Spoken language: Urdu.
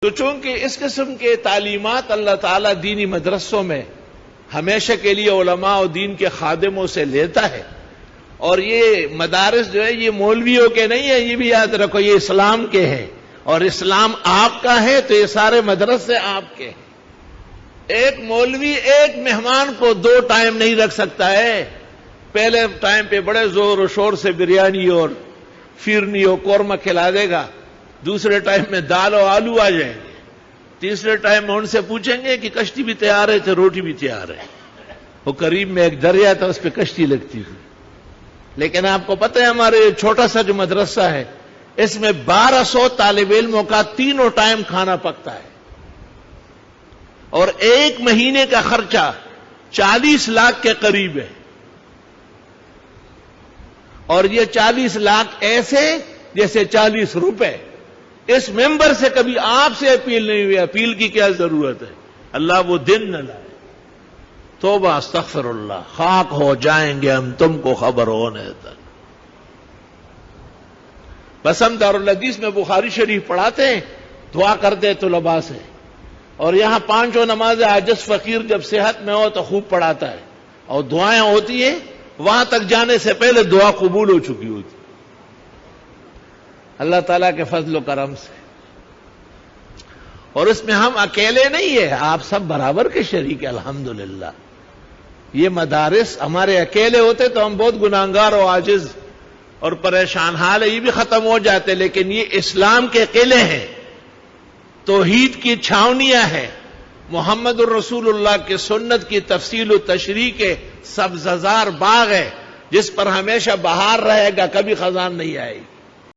تو چونکہ اس قسم کے تعلیمات اللہ تعالیٰ دینی مدرسوں میں ہمیشہ کے لیے علماء و دین کے خادموں سے لیتا ہے، اور یہ مدارس جو ہے یہ مولویوں کے نہیں ہیں، یہ بھی یاد رکھو، یہ اسلام کے ہیں، اور اسلام آپ کا ہے تو یہ سارے مدرسے آپ کے ہیں۔ ایک مولوی ایک مہمان کو 2 ٹائم نہیں رکھ سکتا ہے۔ پہلے ٹائم پہ بڑے زور و شور سے بریانی اور فیرنی اور قورمہ کھلا دے گا، دوسرے ٹائم میں دال و آلو آ جائیں گے، تیسرے ٹائم میں ان سے پوچھیں گے کہ کشتی بھی تیار ہے تو روٹی بھی تیار ہے۔ وہ قریب میں ایک دریا تھا، اس پہ کشتی لگتی تھی، لیکن آپ کو پتہ ہے ہمارے چھوٹا سا جو مدرسہ ہے اس میں 1200 طالب علموں کا 3 ٹائم کھانا پکتا ہے، اور 1 مہینے کا خرچہ 40 لاکھ کے قریب ہے، اور یہ 40 لاکھ ایسے جیسے 40 روپے۔ اس ممبر سے کبھی آپ سے اپیل نہیں ہوئی، اپیل کی کیا ضرورت ہے؟ اللہ وہ دن نہ لائے۔ توبہ استغفر اللہ، خاک ہو جائیں گے ہم تم کو خبر ہونے تک۔ بس ہم دارالحدیث میں بخاری شریف پڑھاتے ہیں، دعا کرتے طلباء سے، اور یہاں 5 نماز عاجز فقیر جب صحت میں ہو تو خوب پڑھاتا ہے، اور دعائیں ہوتی ہیں، وہاں تک جانے سے پہلے دعا قبول ہو چکی ہوتی۔ اللہ تعالیٰ کے فضل و کرم سے، اور اس میں ہم اکیلے نہیں ہیں، آپ سب برابر کے شریک ہیں الحمدللہ۔ یہ مدارس ہمارے اکیلے ہوتے تو ہم بہت گناہگار و عاجز اور پریشان حال ہے، یہ بھی ختم ہو جاتے، لیکن یہ اسلام کے قلعے ہیں، توحید کی چھاونیاں ہیں، محمد الرسول اللہ کے سنت کی تفصیل و تشریح کے سبززار باغ ہے، جس پر ہمیشہ بہار رہے گا، کبھی خزان نہیں آئے گی۔